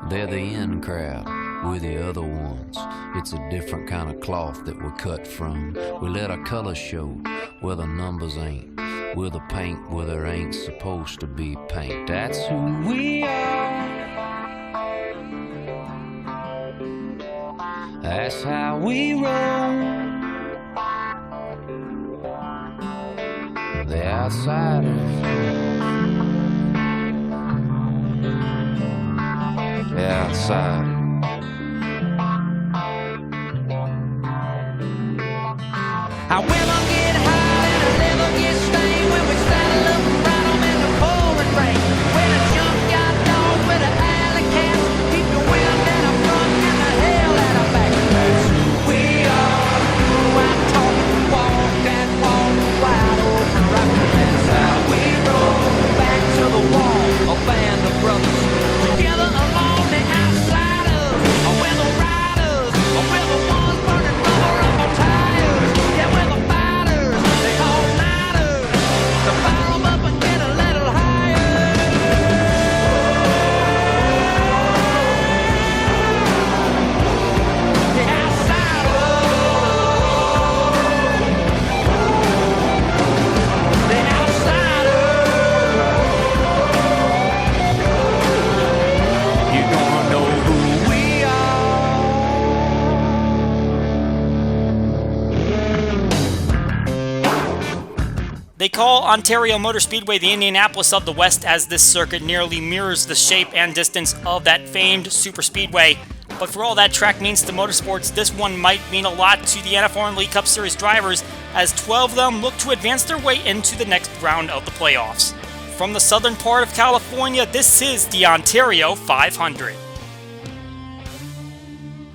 They're the in crowd, we're the other ones. It's a different kind of cloth that we're cut from. We let our colors show where the numbers ain't. We're the paint where there ain't supposed to be paint. That's who we are. That's how we roll. The outsiders. The outsiders. I will get high and I'll never get stained when we saddle up and ride 'em in the pouring rain. When a junkyard dog with an alley cat, keep the wind in the front and the hell out of back. That's who we are. I'm talking walk and walk wide open rock. That's how we roll. Back to the wall, a band of brothers together along the outsiders. We're the riders, we're the ones burning rubber up our tires. Yeah, we're the fighters, they all nighters. So fire 'em up and get a little higher. The outsiders. The outsiders. You're gonna know who we are. They call Ontario Motor Speedway the Indianapolis of the West, as this circuit nearly mirrors the shape and distance of that famed super speedway. But for all that track means to motorsports, this one might mean a lot to the NFRN League Cup Series drivers, as 12 of them look to advance their way into the next round of the playoffs. From the southern part of California, this is the Ontario 500.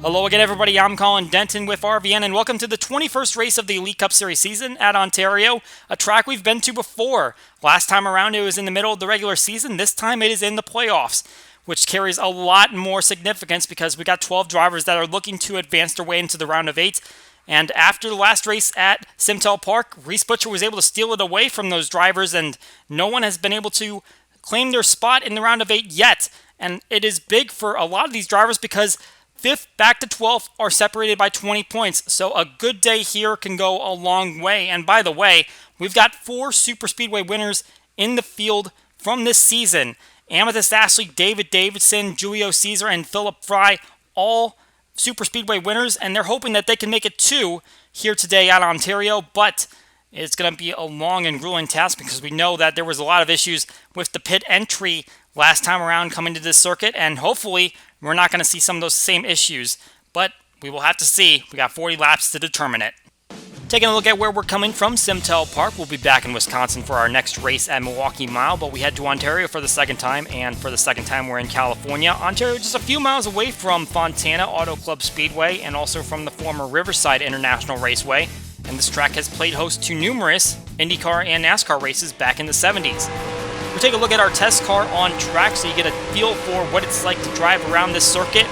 Hello again, everybody. I'm Colin Denton with RVN, and welcome to the 21st race of the Elite Cup Series season at Ontario, a track we've been to before. Last time around, it was in the middle of the regular season. This time, it is in the playoffs, which carries a lot more significance because we got 12 drivers that are looking to advance their way into the round of 8. And after the last race at Simtel Park, Reese Butcher was able to steal it away from those drivers, and no one has been able to claim their spot in the round of 8 yet. And it is big for a lot of these drivers because 5th back to 12th are separated by 20 points. So a good day here can go a long way. And by the way, we've got 4 Super Speedway winners in the field from this season. Amethyst Ashley, David Davidson, Julio Caesar, and Philip Fry, all Super Speedway winners. And they're hoping that they can make it 2 here today at Ontario. But it's going to be a long and grueling task because we know that there was a lot of issues with the pit entry last time around coming to this circuit. And hopefully we're not going to see some of those same issues, but we will have to see. We got 40 laps to determine it. Taking a look at where we're coming from, Simtel Park. We'll be back in Wisconsin for our next race at Milwaukee Mile, but we head to Ontario for the second time, and for the second time we're in California. Ontario just a few miles away from Fontana Auto Club Speedway and also from the former Riverside International Raceway, and this track has played host to numerous IndyCar and NASCAR races back in the 70s. We'll take a look at our test car on track so you get a feel for what it's like to drive around this circuit.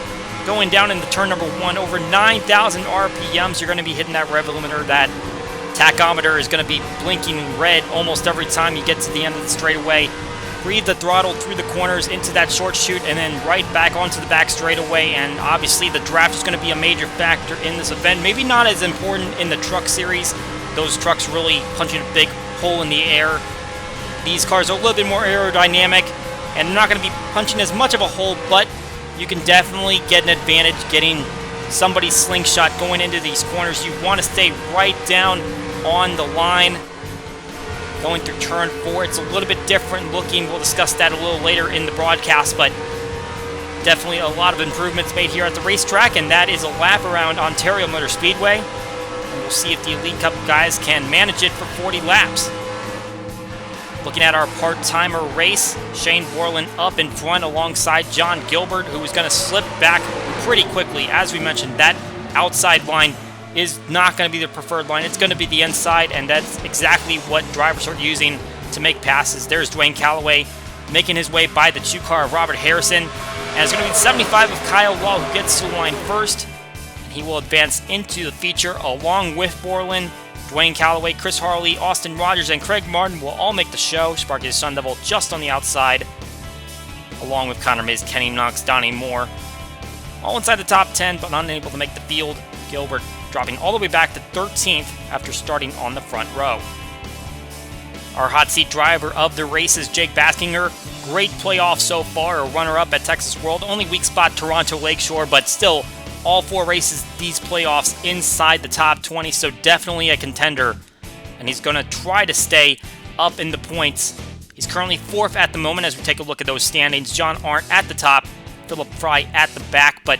Going down into turn number 1, over 9,000 RPMs, you're going to be hitting that rev limiter. That tachometer is going to be blinking red almost every time you get to the end of the straightaway. Breathe the throttle through the corners into that short chute and then right back onto the back straightaway. And obviously the draft is going to be a major factor in this event. Maybe not as important in the truck series. Those trucks really punching a big hole in the air. These cars are a little bit more aerodynamic, and they're not going to be punching as much of a hole, but you can definitely get an advantage getting somebody's slingshot going into these corners. You want to stay right down on the line. Going through turn 4, it's a little bit different looking. We'll discuss that a little later in the broadcast, but definitely a lot of improvements made here at the racetrack, and that is a lap around Ontario Motor Speedway. And we'll see if the Elite Cup guys can manage it for 40 laps. Looking at our part-timer race, Shane Borland up in front alongside John Gilbert, who is going to slip back pretty quickly. As we mentioned, that outside line is not going to be the preferred line. It's going to be the inside, and that's exactly what drivers are using to make passes. There's Dwayne Calloway making his way by the 2-car of Robert Harrison. And it's going to be 75 of Kyle Law who gets to the line first. And he will advance into the feature along with Borland. Dwayne Calloway, Chris Harley, Austin Rogers, and Craig Martin will all make the show. Sparky the Sun Devil just on the outside. along with Connor Mays, Kenny Knox, Donnie Moore. All inside the top 10, but unable to make the field. Gilbert dropping all the way back to 13th after starting on the front row. Our hot seat driver of the race is Jake Baskinger. Great playoff so far, a runner-up at Texas World. Only weak spot Toronto Lakeshore, but still all 4 races, these playoffs inside the top 20, so definitely a contender. And he's going to try to stay up in the points. He's currently 4th at the moment as we take a look at those standings. John Arndt at the top, Philip Fry at the back, but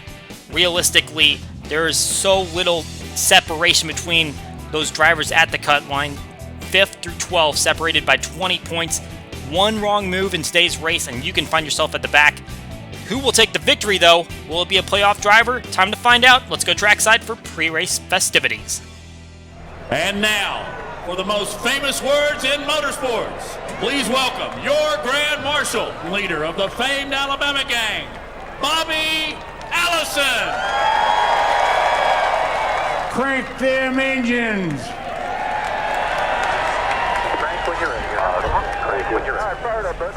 realistically, there is so little separation between those drivers at the cut line. 5th through 12th separated by 20 points. One wrong move in today's race and you can find yourself at the back. Who will take the victory though? Will it be a playoff driver? Time to find out. Let's go trackside for pre-race festivities. And now, for the most famous words in motorsports, please welcome your Grand Marshal, leader of the famed Alabama gang, Bobby Allison. Crank them engines. Crank when you're ready. Crank when you're ready. All right, fire it up, bud.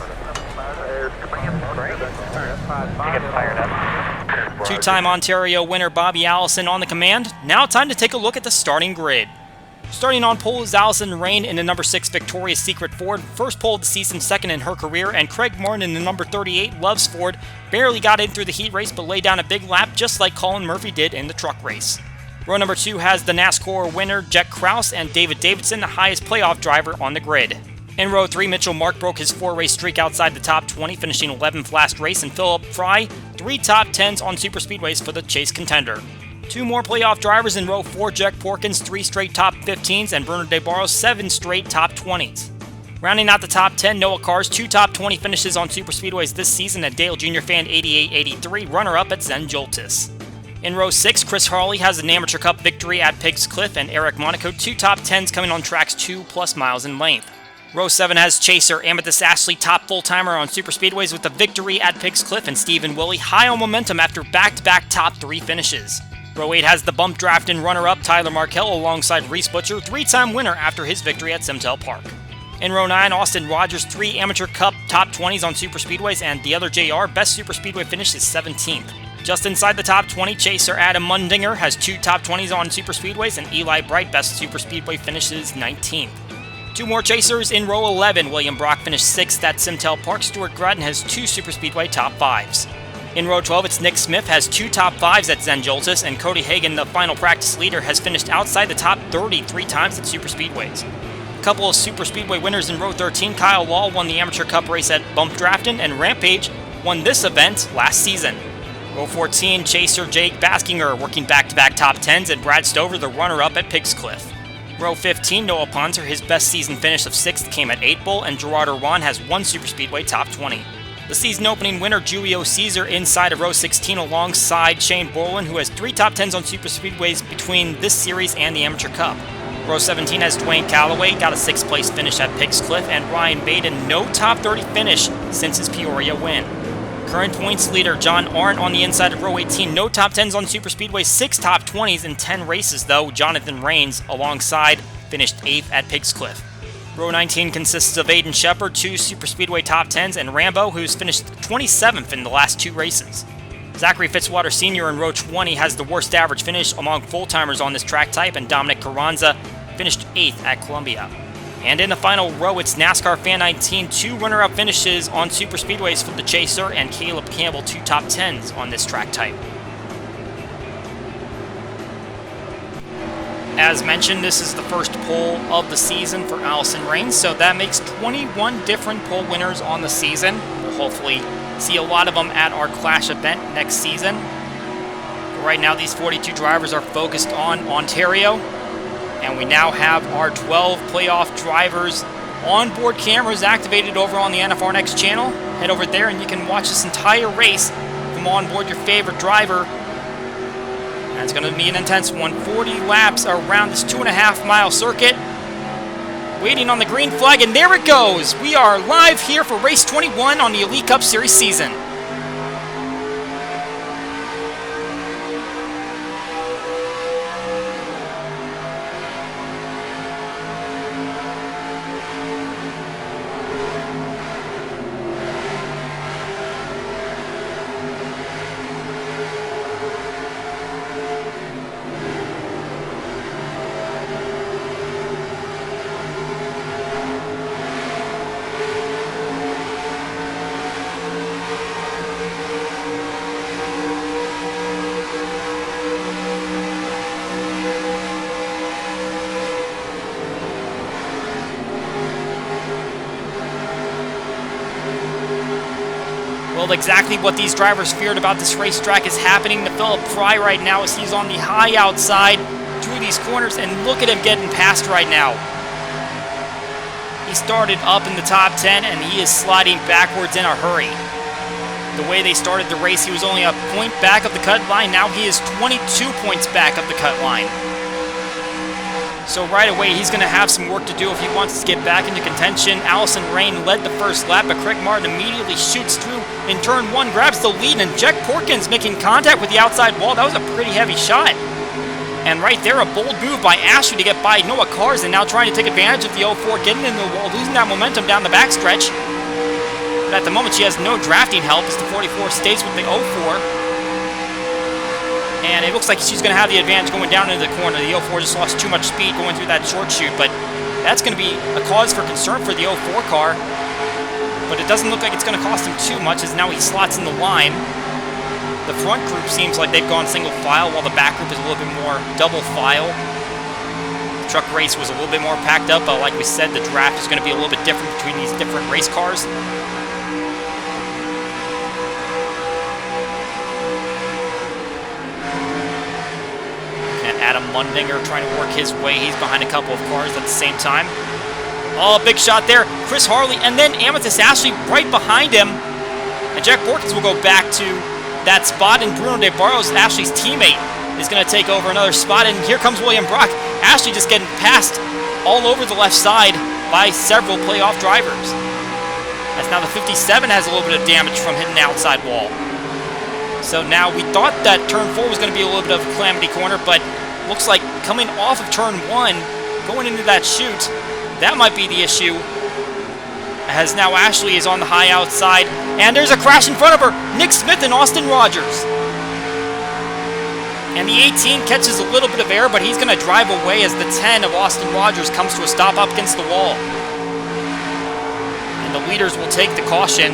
There's command. Crank. Get fired up. Two-time Ontario winner Bobby Allison on the command. Now time to take a look at the starting grid. Starting on pole is Allison Rain in the number 6 Victoria's Secret Ford. First pole of the season, second in her career. And Craig Martin in the number 38 Loves Ford. Barely got in through the heat race, but laid down a big lap just like Colin Murphy did in the truck race. Row number 2 has the NASCAR winner Jack Krause and David Davidson, the highest playoff driver on the grid. In row 3, Mitchell Mark broke his 4-race streak outside the top 20, finishing 11th last race, and Philip Fry, 3 top 10s on superspeedways for the Chase contender. 2 more playoff drivers in row 4, Jack Porkins, 3 straight top 15s, and Bernard DeBarros, 7 straight top 20s. Rounding out the top 10, Noah Carr's 2 top 20 finishes on superspeedways this season at Dale Jr. Fan 88-83, runner-up at Zen Joltis. In row 6, Chris Harley has an Amateur Cup victory at Pigs Cliff, and Eric Monaco, 2 top 10s coming on tracks 2+ miles in length. Row 7 has Chaser Amethyst Ashley, top full-timer on superspeedways with a victory at Pigs Cliff, and Stephen Willie high on momentum after back-to-back top 3 finishes. Row 8 has the bump draft and runner-up Tyler Markell alongside Reese Butcher, 3-time winner after his victory at Simtel Park. In row 9, Austin Rogers, 3 Amateur Cup top 20s on superspeedways, and the other JR best superspeedway finish is 17th. Just inside the top 20, Chaser Adam Mundinger has 2 top 20s on superspeedways, and Eli Bright best superspeedway finishes 19th. 2 more chasers in row 11. William Brock finished 6th at Simtel Park. Stuart Gratton has 2 superspeedway top 5s. In row 12, it's Nick Smith has 2 top 5s at Zen Joltis, and Cody Hagan, the final practice leader, has finished outside the top 30 3 times at superspeedways. A couple of superspeedway winners in row 13. Kyle Wall won the Amateur Cup race at Bump Drafton, and Rampage won this event last season. Row 14, Chaser Jake Baskinger working back-to-back top 10s, and Brad Stover, the runner-up at Pigs Cliff. Row 15, Noah Ponzer, his best season finish of 6th came at 8 Bull, and Gerard Irwan has 1 superspeedway top 20. The season opening winner, Julio Caesar, inside of row 16 alongside Shane Borland, who has 3 top 10s on superspeedways between this series and the Amateur Cup. Row 17 has Dwayne Calloway, got a 6th place finish at Pigs Cliff, and Ryan Baden, no top 30 finish since his Peoria win. Current points leader John Arndt on the inside of row 18, no top 10s on superspeedways, 6 top 20s in 10 races though. Jonathan Rains alongside finished 8th at Pigs Cliff. Row 19 consists of Aiden Shepard, 2 superspeedway top 10s, and Rambo, who's finished 27th in the last 2 races. Zachary Fitzwater Sr. in row 20 has the worst average finish among full-timers on this track type, and Dominic Carranza finished 8th at Columbia. And in the final row, it's NASCAR Fan 19, 2 runner-up finishes on superspeedways for the Chaser, and Caleb Campbell, 2 top 10s on this track type. As mentioned, this is the first pole of the season for Allison Rains, so that makes 21 different pole winners on the season. We'll hopefully see a lot of them at our Clash event next season. But right now, these 42 drivers are focused on Ontario, and we now have our 12 playoff drivers onboard cameras activated over on the NFRN channel. Head over there and you can watch this entire race from onboard your favorite driver. And it's going to be an intense one. 40 laps around this 2.5-mile circuit. Waiting on the green flag, and there it goes. We are live here for race 21 on the Elite Cup Series season. Well, exactly what these drivers feared about this racetrack is happening to Philip Fry right now as he's on the high outside through these corners, and look at him getting past right now. He started up in the top 10, and he is sliding backwards in a hurry. The way they started the race, he was only a point back of the cut line. Now he is 22 points back of the cut line. So right away, he's going to have some work to do if he wants to get back into contention. Allison Rain led the first lap, but Craig Martin immediately shoots through in turn 1, grabs the lead, and Jack Porkins making contact with the outside wall. That was a pretty heavy shot. And right there, a bold move by Ashley to get by Noah Carson, now trying to take advantage of the 04, getting into the wall, losing that momentum down the backstretch. But at the moment, she has no drafting help as the 44 stays with the 04. And it looks like she's going to have the advantage going down into the corner. The 04 just lost too much speed going through that short chute, but that's going to be a cause for concern for the 04 car. But it doesn't look like it's going to cost him too much as now he slots in the line. The front group seems like they've gone single file, while the back group is a little bit more double file. The truck race was a little bit more packed up, but like we said, the draft is going to be a little bit different between these different race cars. Adam Mundinger trying to work his way. He's behind a couple of cars at the same time. Oh, big shot there. Chris Harley, and then Amethyst Ashley right behind him. And Jack Porkins will go back to that spot, and Bruno De Barros, Ashley's teammate, is going to take over another spot. And here comes William Brock. Ashley just getting passed all over the left side by several playoff drivers. As now the 57 has a little bit of damage from hitting the outside wall. So now we thought that turn 4 was going to be a little bit of a calamity corner, but looks like coming off of turn 1, going into that chute, that might be the issue. As now Ashley is on the high outside, and there's a crash in front of her. Nick Smith and Austin Rogers. And the 18 catches a little bit of air, but he's going to drive away as the 10 of Austin Rogers comes to a stop up against the wall. And the leaders will take the caution.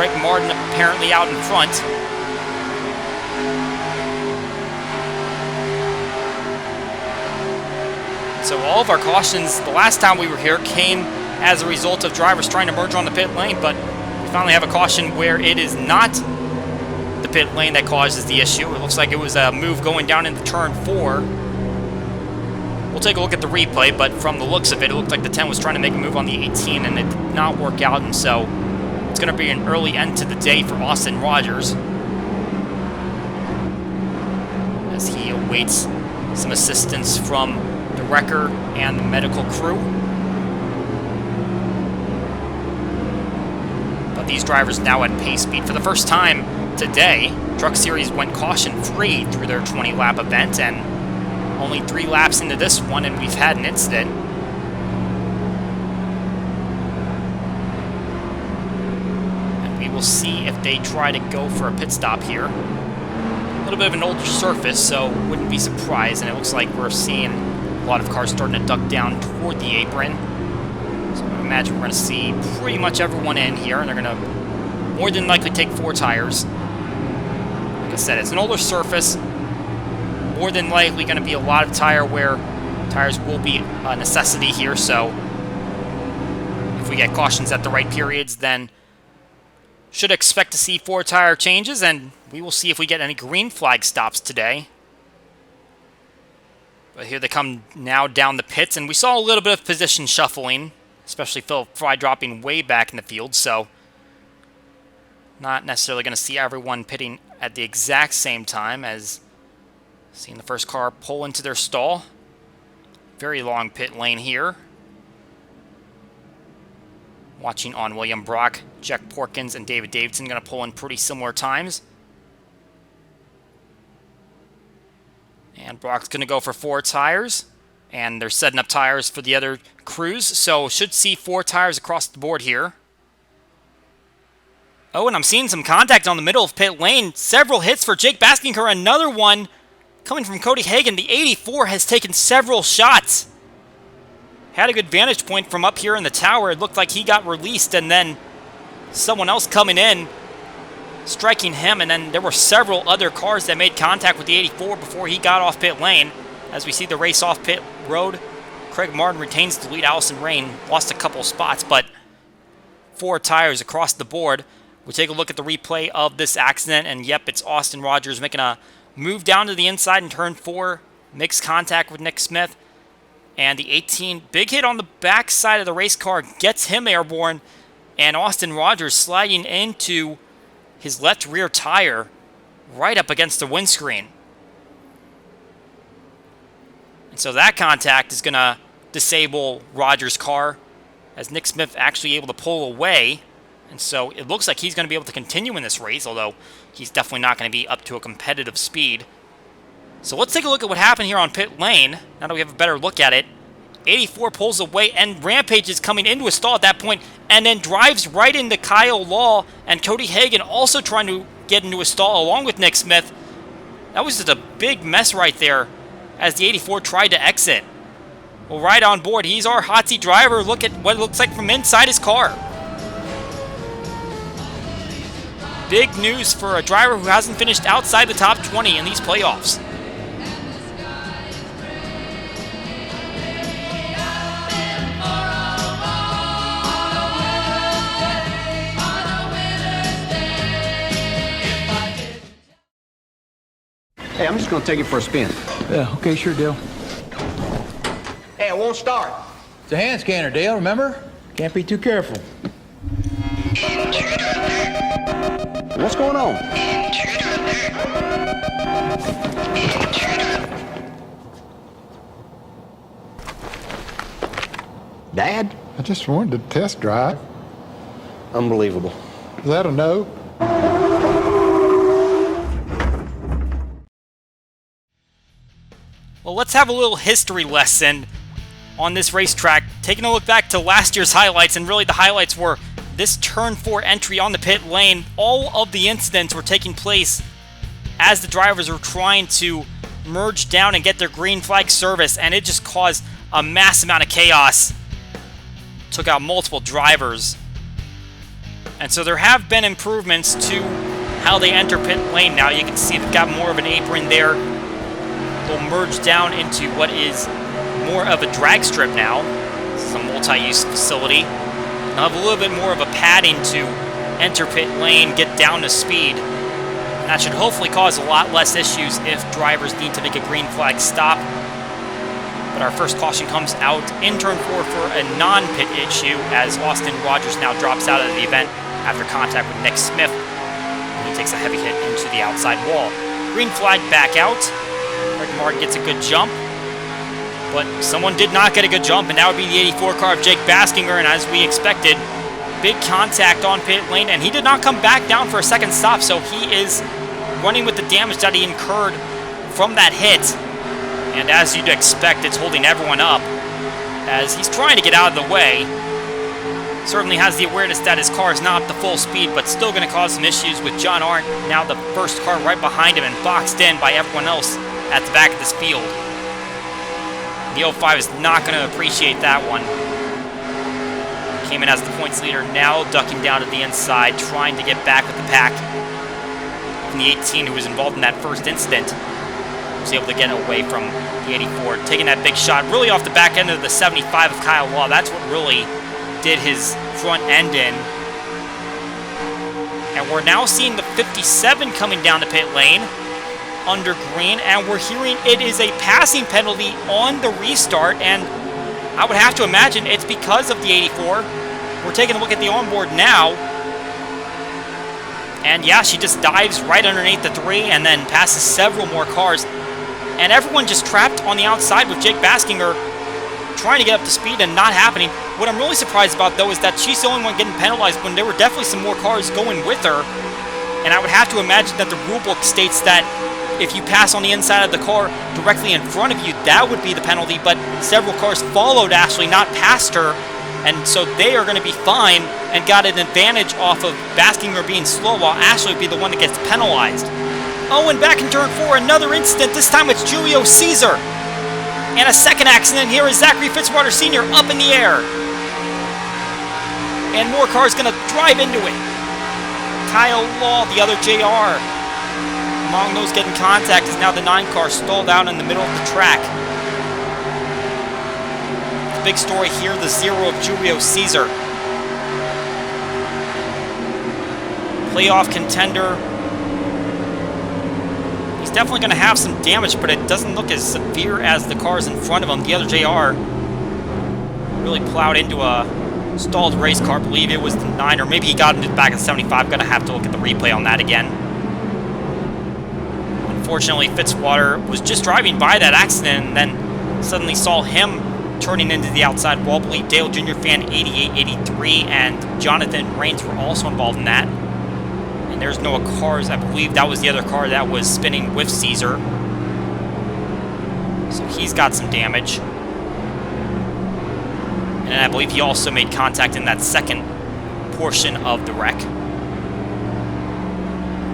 Craig Martin apparently out in front. So all of our cautions the last time we were here came as a result of drivers trying to merge on the pit lane, but we finally have a caution where it is not the pit lane that causes the issue. It looks like it was a move going down into turn 4. We'll take a look at the replay, but from the looks of it, it looked like the 10 was trying to make a move on the 18, and it did not work out, and so it's going to be an early end to the day for Austin Rogers as he awaits some assistance from the wrecker and the medical crew. But these drivers now at pace speed. For the first time today, Truck Series went caution-free through their 20-lap event, and only 3 laps into this one, and we've had an incident. And we will see if they try to go for a pit stop here. A little bit of an older surface, so wouldn't be surprised, and it looks like we're seeing a lot of cars starting to duck down toward the apron. So I imagine we're going to see pretty much everyone in here, and they're going to more than likely take 4 tires. Like I said, it's an older surface. More than likely going to be a lot of tire wear. Tires will be a necessity here, so if we get cautions at the right periods, then should expect to see 4 tire changes, and we will see if we get any green flag stops today. But here they come now down the pits, and we saw a little bit of position shuffling, especially Philip Fry dropping way back in the field, so not necessarily going to see everyone pitting at the exact same time as seeing the first car pull into their stall. Very long pit lane here. Watching on William Brock, Jack Porkins, and David Davidson going to pull in pretty similar times. And Brock's going to go for 4 tires. And they're setting up tires for the other crews. So should see 4 tires across the board here. Oh, and I'm seeing some contact on the middle of pit lane. Several hits for Jake Baskinger. Another one coming from Cody Hagan. The 84 has taken several shots. Had a good vantage point from up here in the tower. It looked like he got released, and then someone else coming in, striking him, and then there were several other cars that made contact with the 84 before he got off pit lane. As we see the race off pit road, Craig Martin retains the lead. Allison Rain lost a couple spots, but 4 tires across the board. We'll take a look at the replay of this accident, and yep, it's Austin Rogers making a move down to the inside in turn 4, makes contact with Nick Smith, and the 18, big hit on the back side of the race car, gets him airborne, and Austin Rogers sliding into his left rear tire right up against the windscreen. And so that contact is going to disable Rogers' car, as Nick Smith actually able to pull away. And so it looks like he's going to be able to continue in this race, although he's definitely not going to be up to a competitive speed. So let's take a look at what happened here on pit lane, now that we have a better look at it. 84 pulls away, and Rampage is coming into a stall at that point, and then drives right into Kyle Law, and Cody Hagan also trying to get into a stall along with Nick Smith. That was just a big mess right there as the 84 tried to exit. Well, right on board, he's our hot seat driver. Look at what it looks like from inside his car. Big news for a driver who hasn't finished outside the top 20 in these playoffs. Hey, I'm just gonna take it for a spin. Yeah, okay, sure, Dale. Hey, it won't start. It's a hand scanner, Dale, remember? Can't be too careful. What's going on? Dad? I just wanted to test drive. Unbelievable. Is that a no? Well, let's have a little history lesson on this racetrack. Taking a look back to last year's highlights, and really the highlights were this turn 4 entry on the pit lane. All of the incidents were taking place as the drivers were trying to merge down and get their green flag service, and it just caused a mass amount of chaos. Took out multiple drivers. And so there have been improvements to how they enter pit lane now. You can see they've got more of an apron there. They'll merge down into what is more of a drag strip now. This is a multi-use facility. They'll have a little bit more of a padding to enter pit lane, get down to speed. And that should hopefully cause a lot less issues if drivers need to make a green flag stop. But our first caution comes out in turn 4 for a non-pit issue, as Austin Rogers now drops out of the event after contact with Nick Smith. And he takes a heavy hit into the outside wall. Green flag back out. Greg Martin gets a good jump, but someone did not get a good jump, and that would be the 84 car of Jake Baskinger, and as we expected, big contact on pit lane, and he did not come back down for a second stop, so he is running with the damage that he incurred from that hit, and as you'd expect, it's holding everyone up as he's trying to get out of the way. Certainly has the awareness that his car is not up to full speed, but still going to cause some issues with John Arndt, now the first car right behind him and boxed in by everyone else at the back of this field. The 05 is not going to appreciate that one. Came in as the points leader, now ducking down to the inside, trying to get back with the pack. And the 18, who was involved in that first incident, was able to get away from the 84, taking that big shot really off the back end of the 75 of Kyle Law. That's what really did his front end in. And we're now seeing the 57 coming down the pit lane under green, and we're hearing it is a passing penalty on the restart, and I would have to imagine it's because of the 84. We're taking a look at the onboard now, and yeah, she just dives right underneath the 3 and then passes several more cars, and everyone just trapped on the outside with Jake Baskinger trying to get up to speed and not happening. What I'm really surprised about, though, is that she's the only one getting penalized when there were definitely some more cars going with her, and I would have to imagine that the rulebook states that if you pass on the inside of the car directly in front of you, that would be the penalty, but several cars followed Ashley, not past her, and so they are going to be fine and got an advantage off of Baskinger being slow, while Ashley would be the one that gets penalized. Oh, and back in turn 4, another incident. This time it's Julio Caesar. And a second accident. Here is Zachary Fitzwater Sr. up in the air. And more cars going to drive into it. Kyle Law, the other JR. Among those getting contact is now the 9 car stalled out in the middle of the track. The big story here, the 0 of Julio Caesar. playoff contender. He's definitely going to have some damage, but it doesn't look as severe as the cars in front of him. The other JR really plowed into a stalled race car. I believe it was the 9, or maybe he got into the back of the 75. Going to have to look at the replay on that again. Unfortunately, Fitzwater was just driving by that accident and then suddenly saw him turning into the outside wall. I believe Dale Jr. fan 88-83 and Jonathan Rains were also involved in that. And there's no cars. I believe that was the other car that was spinning with Caesar. So he's got some damage. And I believe he also made contact in that second portion of the wreck.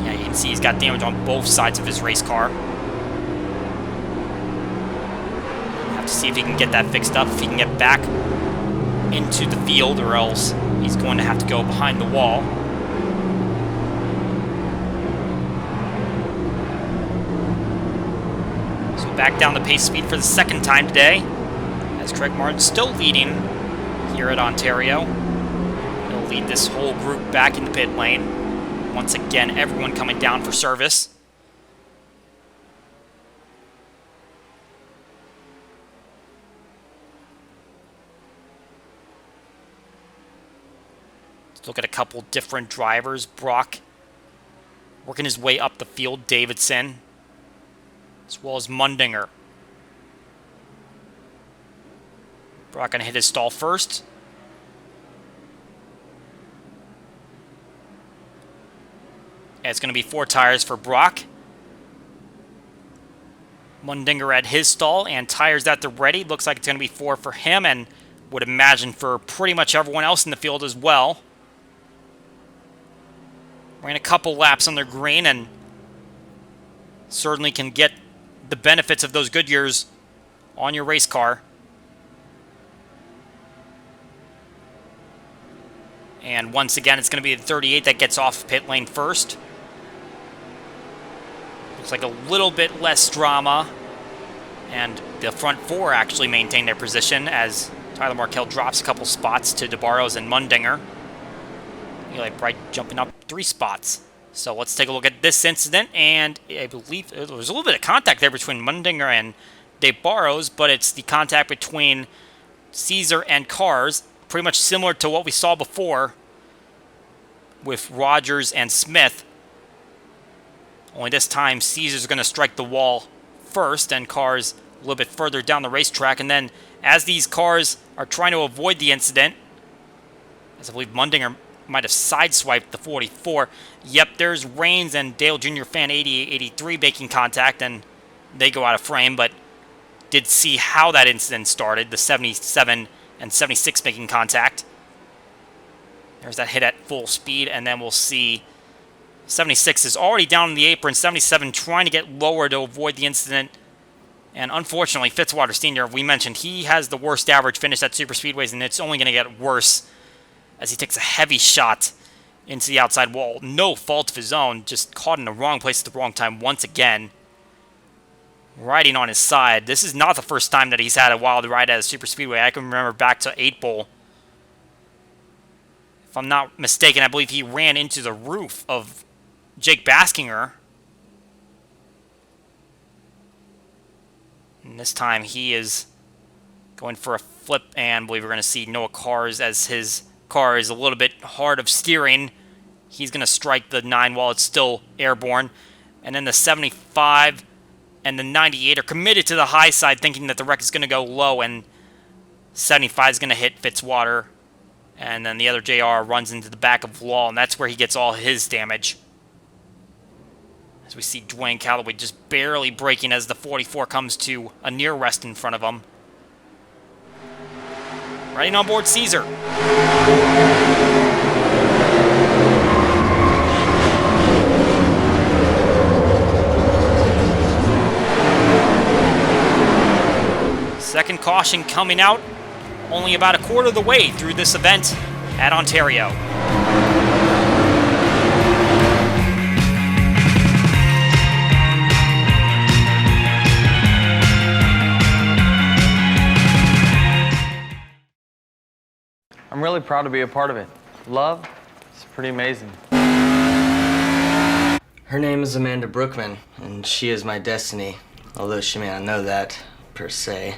Yeah, you can see he's got damage on both sides of his race car. Have to see if he can get that fixed up, if he can get back into the field, or else he's going to have to go behind the wall. So back down the pace speed for the second time today, as Craig Martin still leading here at Ontario. He'll lead this whole group back in the pit lane. Once again, everyone coming down for service. Let's look at a couple different drivers. Brock working his way up the field. Davidson, as well as Mundinger. Brock going to hit his stall first. And it's going to be 4 tires for Brock. Mundinger at his stall and tires at the ready. Looks like it's going to be 4 for him, and would imagine for pretty much everyone else in the field as well. Ran a couple laps on their green and certainly can get the benefits of those Goodyears on your race car. And once again, it's going to be the 38 that gets off pit lane first. Looks like a little bit less drama. And the front 4 actually maintain their position as Tyler Markell drops a couple spots to DeBarros and Mundinger. Eli Bright jumping up 3 spots. So let's take a look at this incident. And I believe there was a little bit of contact there between Mundinger and DeBarros, but it's the contact between Caesar and Cars. Pretty much similar to what we saw before with Rogers and Smith. Only this time, Caesar's going to strike the wall first, and Cars a little bit further down the racetrack. And then, as these cars are trying to avoid the incident, as I believe Mundinger might have sideswiped the 44. Yep, there's Rains and Dale Jr. fan 88-83 making contact, and they go out of frame, but did see how that incident started. The 77 and 76 making contact. There's that hit at full speed, and then we'll see 76 is already down in the apron. 77 trying to get lower to avoid the incident. And unfortunately, Fitzwater Sr., we mentioned, he has the worst average finish at super speedways, and it's only going to get worse as he takes a heavy shot into the outside wall. No fault of his own, just caught in the wrong place at the wrong time once again. Riding on his side. This is not the first time that he's had a wild ride at a super speedway. I can remember back to 8 Bowl. If I'm not mistaken, I believe he ran into the roof of Jake Baskinger. And this time he is going for a flip, and I believe we're going to see Noah Cars as his car is a little bit hard of steering. He's going to strike the 9 while it's still airborne. And then the 75 and the 98 are committed to the high side, thinking that the wreck is going to go low, and 75 is going to hit Fitzwater. And then the other JR runs into the back of the wall, and that's where he gets all his damage. As we see Dwayne Calloway just barely braking as the 44 comes to a near rest in front of him. Riding on board Caesar. Second caution coming out only about a quarter of the way through this event at Ontario. I'm really proud to be a part of it. Love, it's pretty amazing. Her name is Amanda Brookman, and she is my destiny, although she may not know that, per se.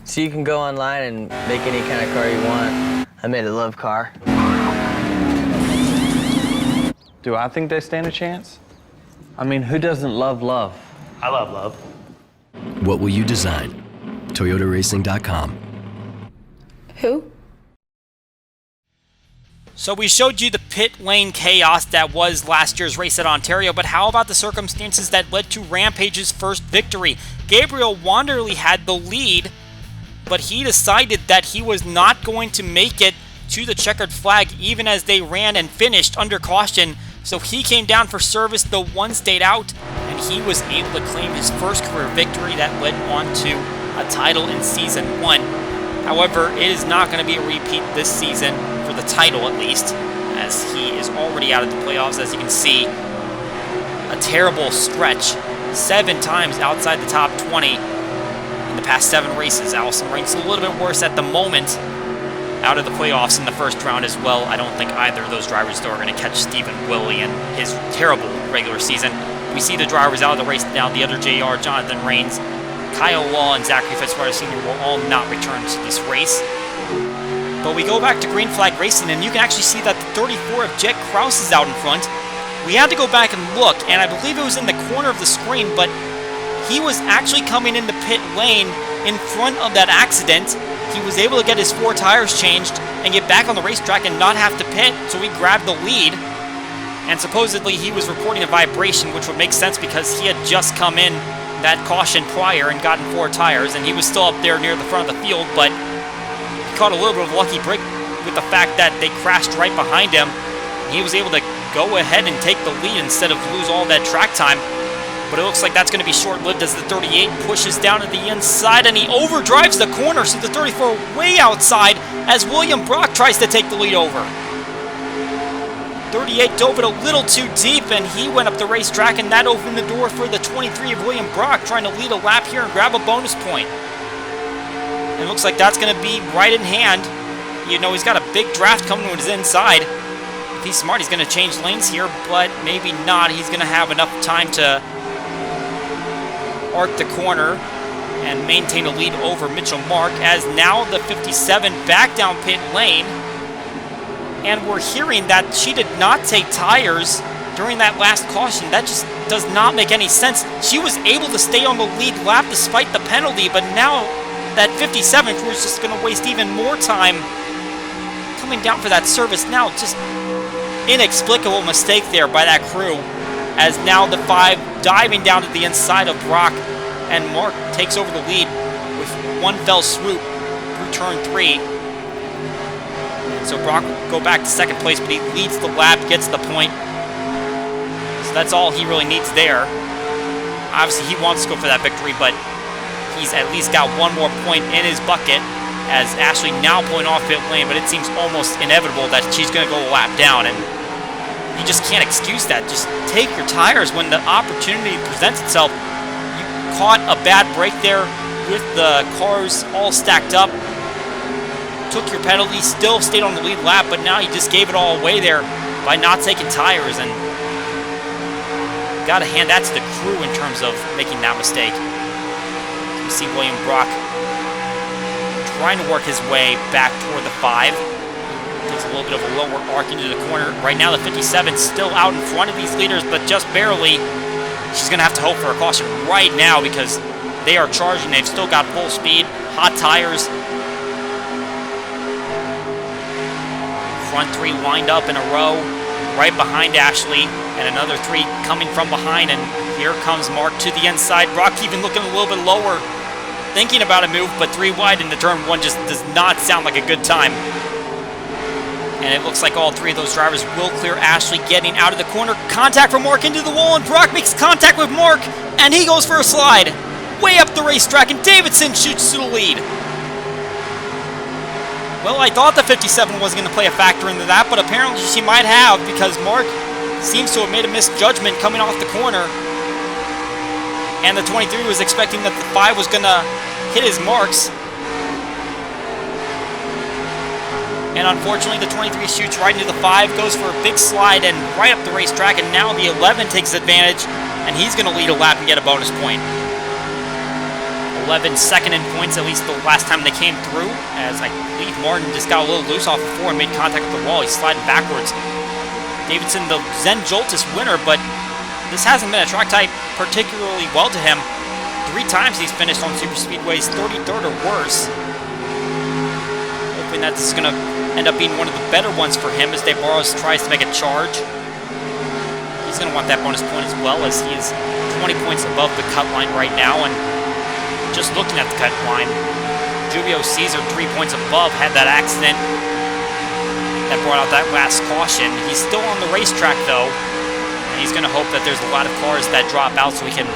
So you can go online and make any kind of car you want. I made a love car. Do I think they stand a chance? I mean, who doesn't love love? I love love. What will you design? ToyotaRacing.com. Who? So we showed you the pit lane chaos that was last year's race at Ontario, but how about the circumstances that led to Rampage's first victory? Gabriel Wanderley had the lead, but he decided that he was not going to make it to the checkered flag even as they ran and finished under caution. So he came down for service, the one stayed out, and he was able to claim his first career victory that led on to a title in Season 1. However, it is not going to be a repeat this season, for the title at least, as he is already out of the playoffs. As you can see, a terrible stretch, 7 times outside the top 20 in the past 7 races. Allison ranks a little bit worse at the moment, out of the playoffs in the first round as well. I don't think either of those drivers, though, are going to catch Stephen Willie in his terrible regular season. We see the drivers out of the race now. The other JR, Jonathan Rains, Kyle Law, and Zachary Fitzwater Sr. will all not return to this race. But we go back to green flag racing, and you can actually see that the 34 of Jet Krause is out in front. We had to go back and look, and I believe it was in the corner of the screen, but he was actually coming in the pit lane in front of that accident. He was able to get his 4 tires changed and get back on the racetrack and not have to pit, so he grabbed the lead. And supposedly he was reporting a vibration, which would make sense because he had just come in that caution prior and gotten 4 tires, and he was still up there near the front of the field, but he caught a little bit of a lucky break with the fact that they crashed right behind him. He was able to go ahead and take the lead instead of lose all that track time. But it looks like that's going to be short-lived as the 38 pushes down to the inside, and he overdrives the corner, so the 34 way outside as William Brock tries to take the lead over. 38 dove it a little too deep, and he went up the racetrack, and that opened the door for the 23 of William Brock trying to lead a lap here and grab a bonus point. And it looks like that's going to be right in hand. You know, he's got a big draft coming with his inside. If he's smart, he's going to change lanes here, but maybe not. He's going to have enough time to arc the corner and maintain a lead over Mitchell Mark, as now the 57 back down pit lane. And we're hearing that she did not take tires during that last caution. That just does not make any sense. She was able to stay on the lead lap despite the penalty, but now that 57 crew is just going to waste even more time coming down for that service. Now, just inexplicable mistake there by that crew, as now the 5 diving down to the inside of Brock, and Mark takes over the lead with one fell swoop through turn 3. So Brock will go back to second place, but he leads the lap, gets the point. So that's all he really needs there. Obviously, he wants to go for that victory, but he's at least got one more point in his bucket, as Ashley now pulling off pit lane, but it seems almost inevitable that she's going to go a lap down, and you just can't excuse that. Just take your tires when the opportunity presents itself. You caught a bad break there with the cars all stacked up. Took your penalty, still stayed on the lead lap, but now you just gave it all away there by not taking tires, and got to hand that to the crew in terms of making that mistake. You see William Brock trying to work his way back toward the 5. Takes a little bit of a lower arc into the corner. Right now the 57 still out in front of these leaders, but just barely. She's going to have to hope for a caution right now because they are charging. They've still got full speed, hot tires. Front 3 lined up in a row right behind Ashley, and another 3 coming from behind, and here comes Mark to the inside. Brock even looking a little bit lower, thinking about a move, but 3 wide into turn 1 just does not sound like a good time. And it looks like all 3 of those drivers will clear Ashley, getting out of the corner. Contact from Mark into the wall, and Brock makes contact with Mark, and he goes for a slide way up the racetrack, and Davidson shoots to the lead. Well, I thought the 57 wasn't going to play a factor into that, but apparently she might have, because Mark seems to have made a misjudgment coming off the corner. And the 23 was expecting that the 5 was going to hit his marks. And unfortunately, the 23 shoots right into the 5, goes for a big slide and right up the racetrack, and now the 11 takes advantage, and he's going to lead a lap and get a bonus point. 11 second in points, at least the last time they came through, as I believe Martin just got a little loose off the 4 and made contact with the wall. He's sliding backwards. Davidson, the Zen Joltis winner, but this hasn't been a track type particularly well to him. 3 times he's finished on super speedways 33rd or worse. Hoping that's going to end up being one of the better ones for him as DeBarros tries to make a charge. He's going to want that bonus point as well, as he is 20 points above the cut line right now. And just looking at the cut line, Julio Caesar 3 points above had that accident that brought out that last caution. He's still on the racetrack though, and he's going to hope that there's a lot of cars that drop out so he can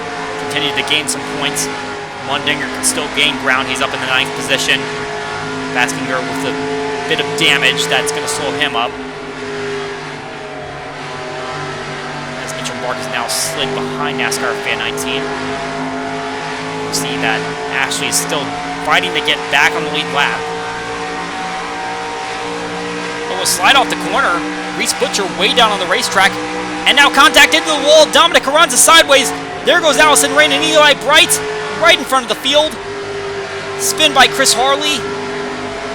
continue to gain some points. Mundinger can still gain ground. He's up in the 9th position. Baskinger with a bit of damage that's going to slow him up. As Mitchell Mark is now slid behind NASCAR Fan 19. You see that Ashley is still fighting to get back on the lead lap. But we'll slide off the corner. Reese Butcher way down on the racetrack. And now contact into the wall. Dominic Carranza sideways. There goes Allison Rain and Eli Bright right in front of the field. Spin by Chris Harley.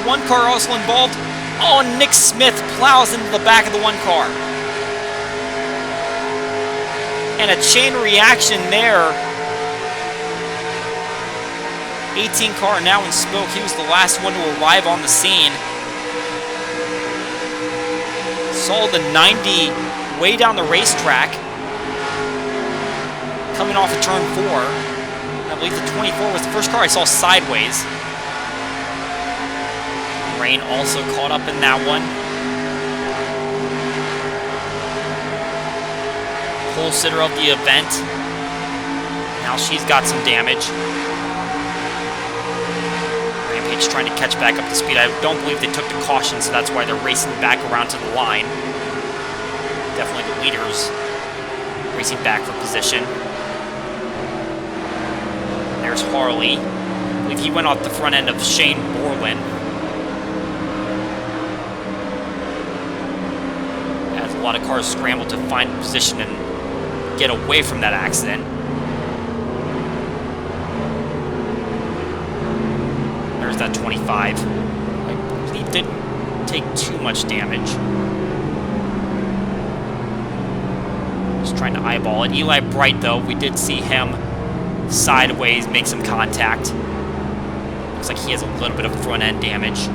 1 car also involved. Oh, Nick Smith plows into the back of the 1 car. And a chain reaction there. 18 car now in smoke. He was the last one to arrive on the scene. Saw the 90 way down the racetrack. Coming off of turn 4. I believe the 24 was the first car I saw sideways. Rain also caught up in that one. Pole sitter of the event. Now she's got some damage. Rampage trying to catch back up to speed. I don't believe they took the caution, so that's why they're racing back around to the line. Definitely the leaders racing back for position. There's Harley. I believe he went off the front end of Shane Borland. As a lot of cars scramble to find position and get away from that accident. There's that 25. I believe didn't take too much damage. Just trying to eyeball it. Eli Bright, though, we did see him sideways make some contact. Looks like he has a little bit of front end damage.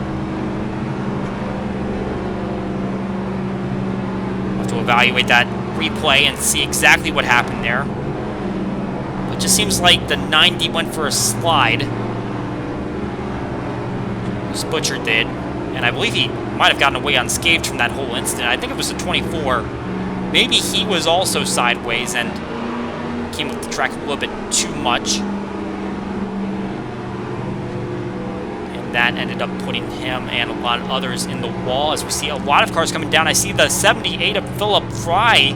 We'll have to evaluate that replay and see exactly what happened there. It just seems like the 90 went for a slide. This Butcher did. And I believe he might have gotten away unscathed from that whole incident. I think it was the 24. Maybe he was also sideways and came up the track a little bit too much. And that ended up putting him and a lot of others in the wall as we see a lot of cars coming down. I see the 78 of Philip Fry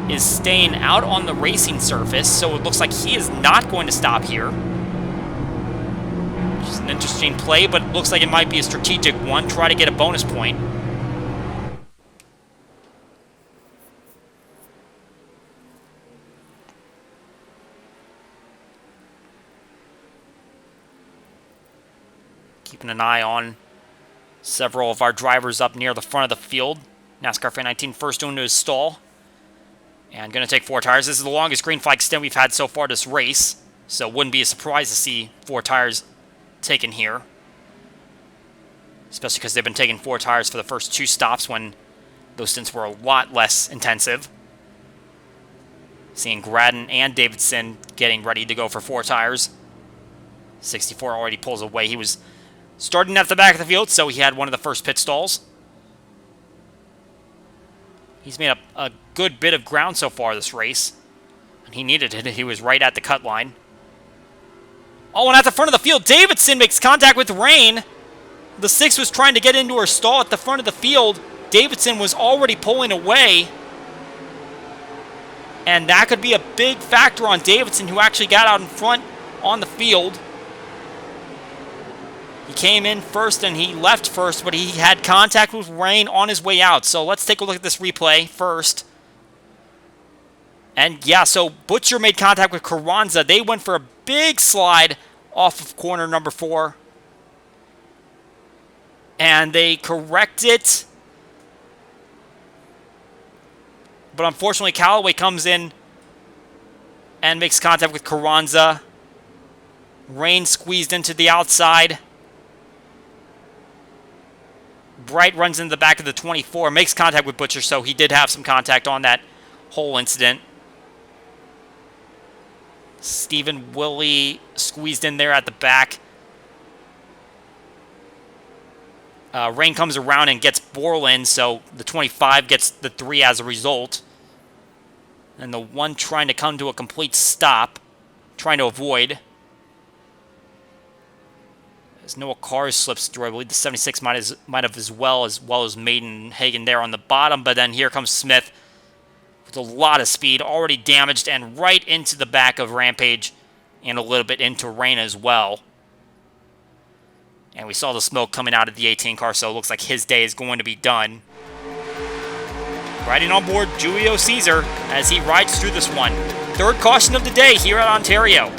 is staying out on the racing surface, so it looks like he is not going to stop here. Just an interesting play, but it looks like it might be a strategic one. Try to get a bonus point. Keeping an eye on several of our drivers up near the front of the field. NASCAR Fan 19 first into his stall. And going to take 4 tires. This is the longest green flag stint we've had so far this race. So it wouldn't be a surprise to see 4 tires taken here. Especially because they've been taking 4 tires for the first 2 stops when those stints were a lot less intensive. Seeing Gradden and Davidson getting ready to go for 4 tires. 64 already pulls away. He was starting at the back of the field, so he had one of the first pit stalls. He's made up a good bit of ground so far this race. And he needed it. He was right at the cut line. Oh, and at the front of the field, Davidson makes contact with Rain. The 6 was trying to get into her stall at the front of the field. Davidson was already pulling away. And that could be a big factor on Davidson, who actually got out in front on the field. He came in first and he left first, but he had contact with Rain on his way out. So let's take a look at this replay first. And yeah, so Butcher made contact with Carranza. They went for a big slide off of corner number 4. And they correct it. But unfortunately, Callaway comes in and makes contact with Carranza. Rain squeezed into the outside. Bright runs into the back of the 24, makes contact with Butcher, so he did have some contact on that whole incident. Stephen Willie squeezed in there at the back. Rain comes around and gets Borland, so the 25 gets the 3 as a result. And the 1 trying to come to a complete stop, trying to avoid. As Noah Cars slips through, I believe the 76 might have as well as Maiden and Hagen there on the bottom. But then here comes Smith with a lot of speed, already damaged, and right into the back of Rampage and a little bit into Rain as well. And we saw the smoke coming out of the 18 car, so it looks like his day is going to be done. Riding on board Julio Caesar as he rides through this one. 3rd caution of the day here at Ontario.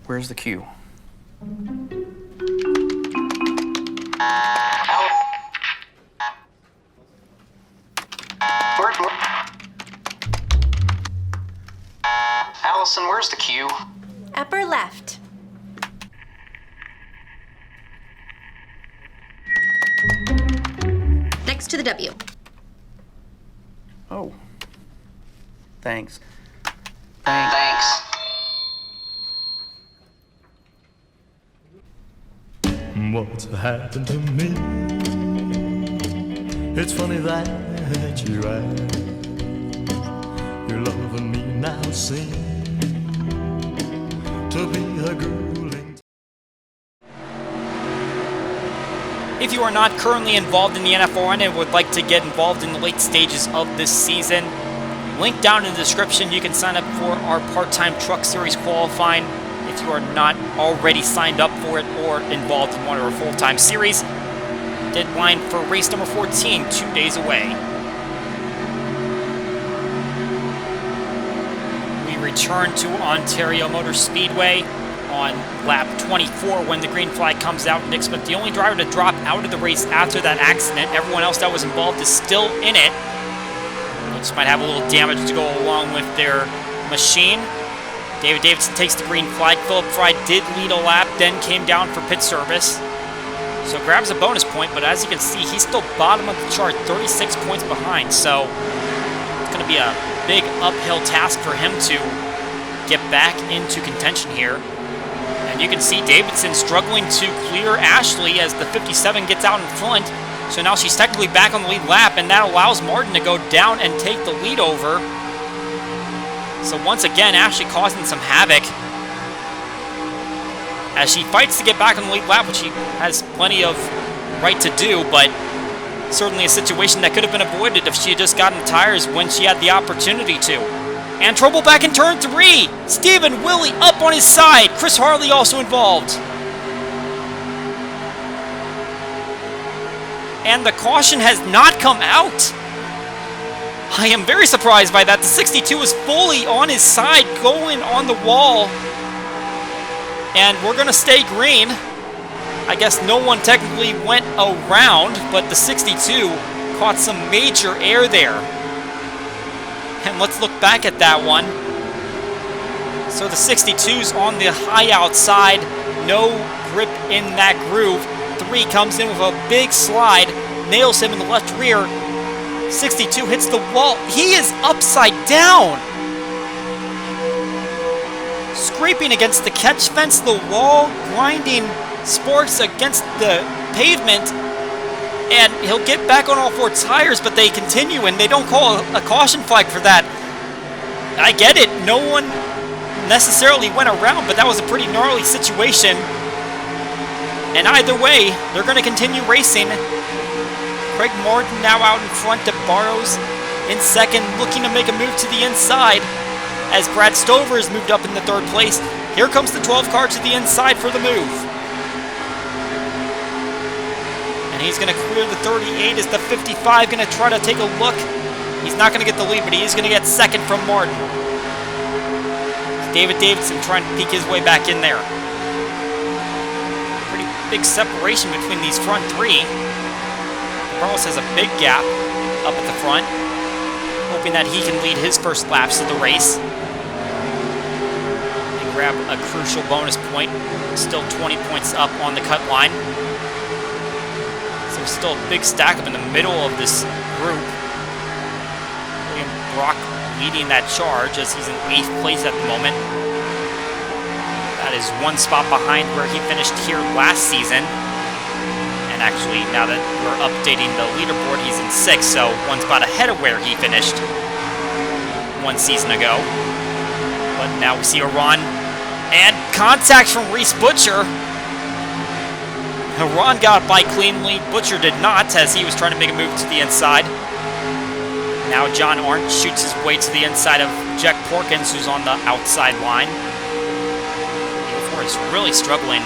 Where's the queue? Allison, where's the queue? Upper left. Next to the W. Oh. Thanks. Thanks. What's happened to me? It's funny that you ask. Your love and me now seem to be a grueling. If you are not currently involved in the NFRN and would like to get involved in the late stages of this season, link down in the description. You can sign up for our part-time truck series qualifying if you are not already signed up for it or involved in one of our full-time series. Deadline for race number 14, 2 days away. We return to Ontario Motor Speedway on lap 24 when the green flag comes out. Nick Smith, the only driver to drop out of the race after that accident. Everyone else that was involved is still in it. They just might have a little damage to go along with their machine. Davidson takes the green flag. Philip Fry did lead a lap, then came down for pit service. So grabs a bonus point, but as you can see, he's still bottom of the chart, 36 points behind. So it's going to be a big uphill task for him to get back into contention here. And you can see Davidson struggling to clear Ashley as the 57 gets out in front. So now she's technically back on the lead lap, and that allows Martin to go down and take the lead over. So once again, Ashley causing some havoc as she fights to get back on the lead lap, which she has plenty of right to do, but certainly a situation that could have been avoided if she had just gotten the tires when she had the opportunity to. And trouble back in turn 3. Stephen Willie up on his side. Chris Harley also involved. And the caution has not come out. I am very surprised by that. The 62 is fully on his side, going on the wall. And we're going to stay green. I guess no one technically went around, but the 62 caught some major air there. And let's look back at that one. So the 62's on the high outside, no grip in that groove. 3 comes in with a big slide, nails him in the left rear. 62 hits the wall. He is upside down. scraping against the catch fence, the wall, grinding sparks against the pavement, and he'll get back on all four tires, but they continue, and they don't call a caution flag for that. I get it. No one necessarily went around, but that was a pretty gnarly situation. And either way, they're going to continue racing. Craig Martin now out in front to Barrows in second, looking to make a move to the inside as Brad Stover has moved up in the third place. Here comes the 12 car to the inside for the move. And he's going to clear the 38. Is the 55 going to try to take a look? He's not going to get the lead, but he is going to get second from Martin. David Davidson trying to peek his way back in there. Pretty big separation between these front three. Barrows has a big gap up at the front, hoping that he can lead his first laps of the race and grab a crucial bonus point. Still 20 points up on the cut line. So still a big stack up in the middle of this group. William Brock leading that charge as he's in 8th place at the moment. That is one spot behind where he finished here last season. And actually, now that we're updating the leaderboard, he's in 6th, so one spot ahead of where he finished one season ago. But now we see a run and contact from Reese Butcher. Ron got by cleanly. Butcher did not, as he was trying to make a move to the inside. Now John Arndt shoots his way to the inside of Jack Porkins, who's on the outside line. Is really struggling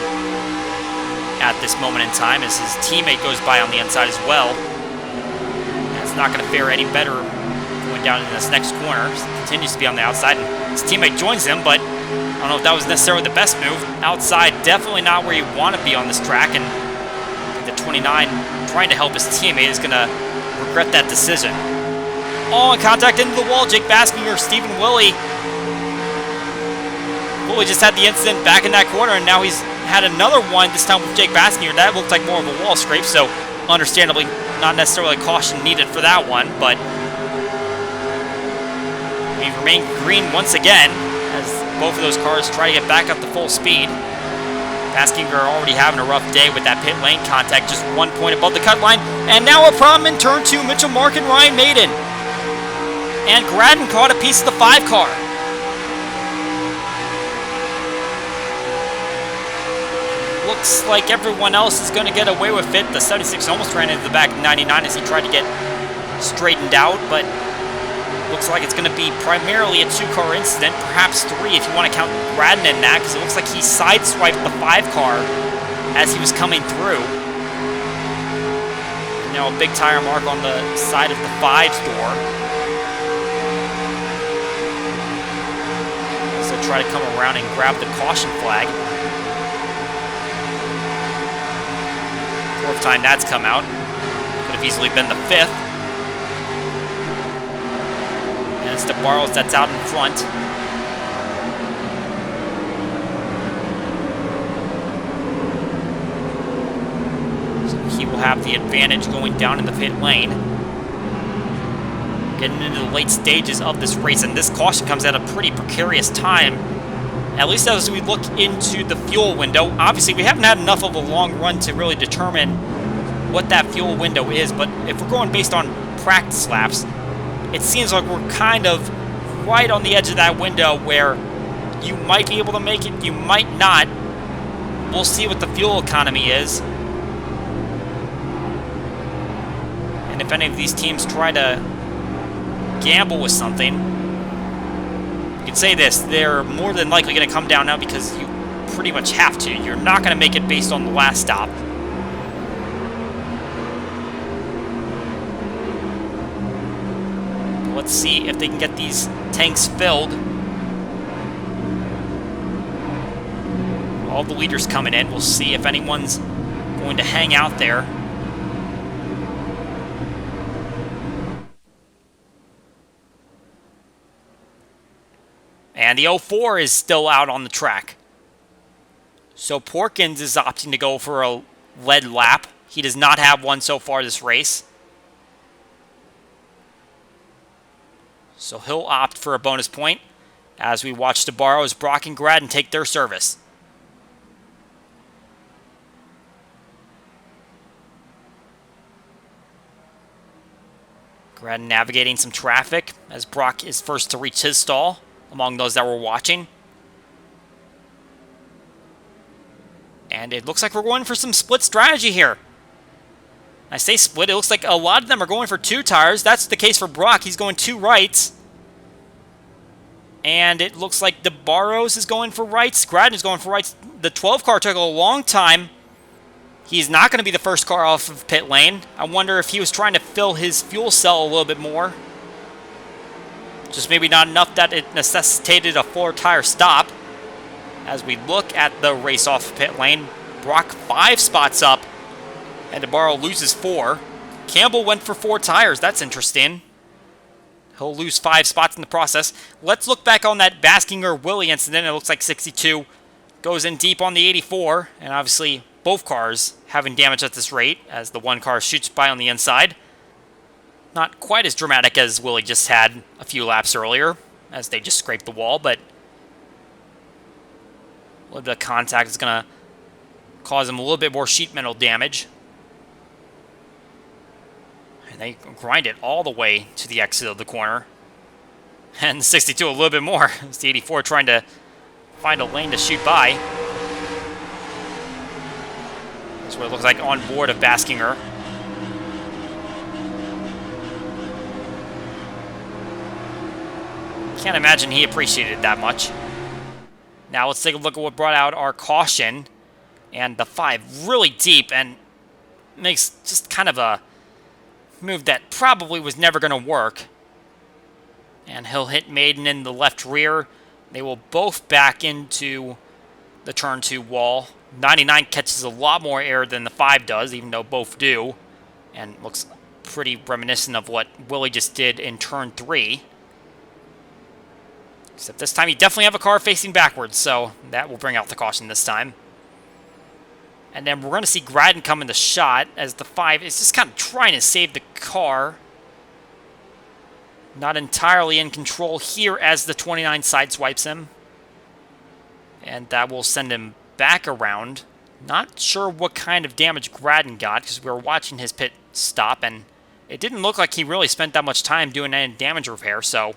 at this moment in time as his teammate goes by on the inside as well. And it's not going to fare any better going down into this next corner. He continues to be on the outside, and his teammate joins him, but I don't know if that was necessarily the best move. Outside, definitely not where you want to be on this track, and the 29 trying to help his teammate is going to regret that decision. All in contact into the wall. Jake Baskinger, Stephen Willie. Willie just had the incident back in that corner, and now he's had another one, this time with Jake Baskinger. That looked like more of a wall scrape, so understandably not necessarily caution needed for that one, but we remain green once again as both of those cars try to get back up to full speed. Baskinger already having a rough day with that pit lane contact, just 1 point above the cut line, and now a problem in turn 2. Mitchell Mark and Ryan Maiden. And Gradden caught a piece of the 5 car. Looks like everyone else is going to get away with it. The 76 almost ran into the back of 99 as he tried to get straightened out, but looks like it's going to be primarily a 2-car incident, perhaps 3 if you want to count Gradden in that, because it looks like he sideswiped the 5 car as he was coming through. And now a big tire mark on the side of the 5's door. So try to come around and grab the caution flag. 4th time that's come out. Could have easily been the 5th. And it's the Barrows that's out in front. So he will have the advantage going down in the pit lane. Getting into the late stages of this race, and this caution comes at a pretty precarious time. At least as we look into the fuel window. Obviously, we haven't had enough of a long run to really determine what that fuel window is, but if we're going based on practice laps, it seems like we're kind of right on the edge of that window where you might be able to make it, you might not. We'll see what the fuel economy is. And if any of these teams try to gamble with something, you can say this, they're more than likely going to come down now because you pretty much have to. You're not going to make it based on the last stop. Let's see if they can get these tanks filled. All the leaders coming in. We'll see if anyone's going to hang out there. And the 04 is still out on the track. So Porkins is opting to go for a lead lap. He does not have one so far this race. So he'll opt for a bonus point. as we watch DeBarro as Brock and Gradden take their service. Gradden navigating some traffic as Brock is first to reach his stall among those that were watching. And it looks like we're going for some split strategy here. I say split, it looks like a lot of them are going for 2 tires. That's the case for Brock. He's going 2 rights. And it looks like DeBarros is going for rights. Gradden is going for rights. The 12 car took a long time. He's not going to be the first car off of pit lane. I wonder if he was trying to fill his fuel cell a little bit more. Just maybe not enough that it necessitated a 4-tire stop. As we look at the race off pit lane, Brock 5 spots up, and DeBarro loses 4. Campbell went for 4 tires. That's interesting. He'll lose 5 spots in the process. Let's look back on that Baskinger-Willie incident. It looks like 62 goes in deep on the 84, and obviously both cars having damage at this rate as the one car shoots by on the inside. Not quite as dramatic as Willie just had a few laps earlier, as they just scraped the wall, but a little bit of contact is going to cause him a little bit more sheet metal damage. And they grind it all the way to the exit of the corner. And the 62 a little bit more. It's the 84 trying to find a lane to shoot by. That's what it looks like on board of Baskinger. Can't imagine he appreciated it that much. Now let's take a look at what brought out our caution. And the 5 really deep and makes just kind of a move that probably was never going to work. And he'll hit Maiden in the left rear. They will both back into the turn 2 wall. 99 catches a lot more air than the 5 does, even though both do. And looks pretty reminiscent of what Willie just did in turn 3. Except this time you definitely have a car facing backwards, so that will bring out the caution this time. And then we're going to see Gradden come in the shot as the 5 is just kind of trying to save the car. Not entirely in control here as the 29 sideswipes him. And that will send him back around. Not sure what kind of damage Gradden got because we were watching his pit stop and it didn't look like he really spent that much time doing any damage repair, so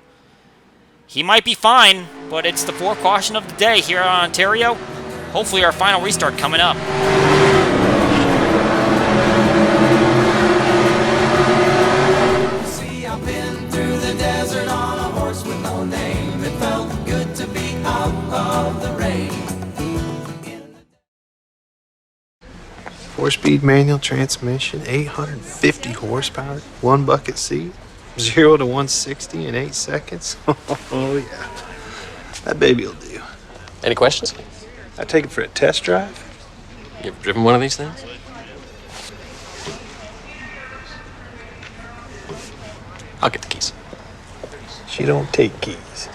he might be fine, but it's the 4th caution of the day here in Ontario. Hopefully our final restart coming up. See, I've been through the desert on a horse with no name. It felt good to be out of the rain. 4-speed manual transmission, 850 horsepower, 1 bucket seat, 0 to 160 in 8 seconds. Oh yeah, that baby will do. Any questions? I take it for a test drive. You ever driven one of these things? I'll get the keys. She don't take keys.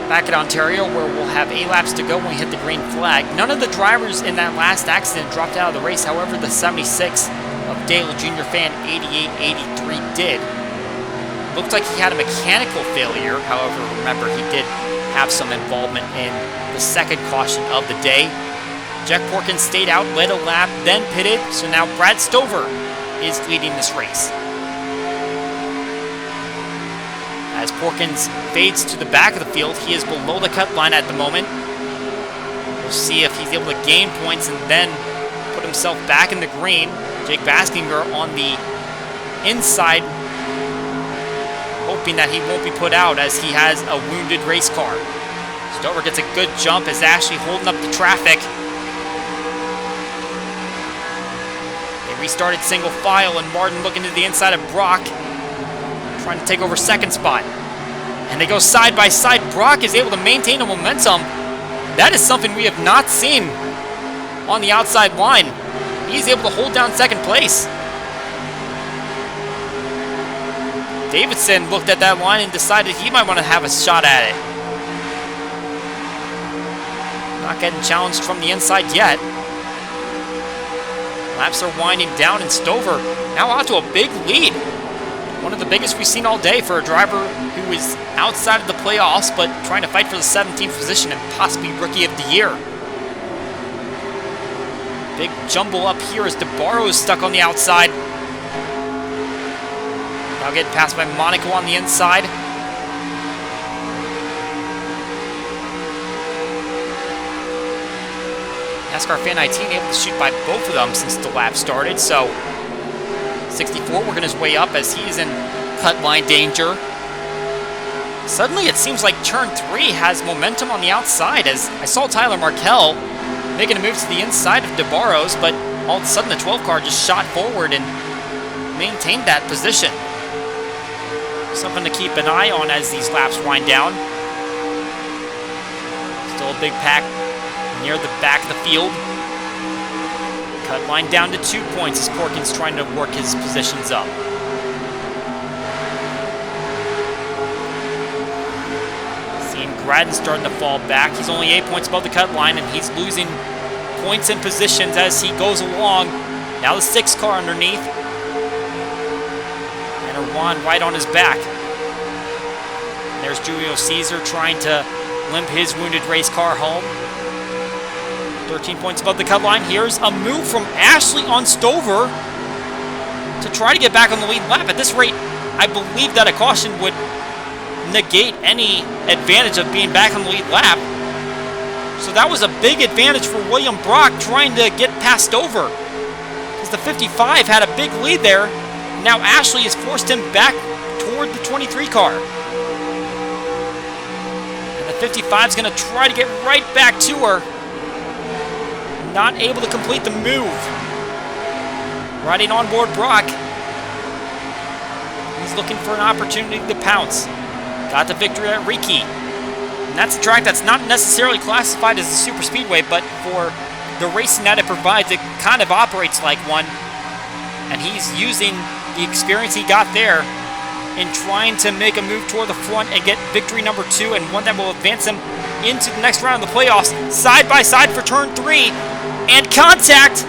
Back at Ontario, where we'll have 8 laps to go when we hit the green flag. None of the drivers in that last accident dropped out of the race. However, the 76 of Dale Jr. fan 8883 did. Looked like he had a mechanical failure. However, remember, he did have some involvement in the 2nd caution of the day. Jack Porkins stayed out, led a lap, then pitted. So now Brad Stover is leading this race. As Porkins fades to the back of the field, he is below the cut line at the moment. We'll see if he's able to gain points and then put himself back in the green. Jake Baskinger on the inside, hoping that he won't be put out as he has a wounded race car. Stover gets a good jump as Ashley holding up the traffic. They restarted single file and Martin looking to the inside of Brock, trying to take over 2nd spot. And they go side by side. Brock is able to maintain a momentum. That is something we have not seen on the outside line. He's able to hold down 2nd place. Davidson looked at that line and decided he might want to have a shot at it. Not getting challenged from the inside yet. Laps are winding down, and Stover now out to a big lead. One of the biggest we've seen all day for a driver who is outside of the playoffs, but trying to fight for the 17th position and possibly Rookie of the Year. Big jumble up here as DeBarro is stuck on the outside. Now getting passed by Monaco on the inside. NASCAR Fan 19 able to shoot by both of them since the lap started, so 64 working his way up as he's in cut line danger. Suddenly it seems like turn 3 has momentum on the outside, as I saw Tyler Markell making a move to the inside of DeBarro's, but all of a sudden the 12 car just shot forward and maintained that position. Something to keep an eye on as these laps wind down. Still a big pack near the back of the field. Cut line down to 2 points as Porkins trying to work his positions up. Seeing Gradden starting to fall back. He's only 8 points above the cut line, and he's losing points and positions as he goes along. Now the 6 car underneath. And Erwan right on his back. And there's Julio Caesar trying to limp his wounded race car home. 13 points above the cut line. Here's a move from Ashley on Stover to try to get back on the lead lap. At this rate, I believe that a caution would negate any advantage of being back on the lead lap. So that was a big advantage for William Brock trying to get past Stover, because the 55 had a big lead there. Now Ashley has forced him back toward the 23 car. And the 55 is going to try to get right back to her. Not able to complete the move. Riding on board Brock. He's looking for an opportunity to pounce. Got the victory at Riki. And that's a track that's not necessarily classified as a super speedway, but for the racing that it provides, it kind of operates like one. And he's using the experience he got there in trying to make a move toward the front and get victory number 2, and one that will advance him into the next round of the playoffs. Side by side for turn 3. And contact!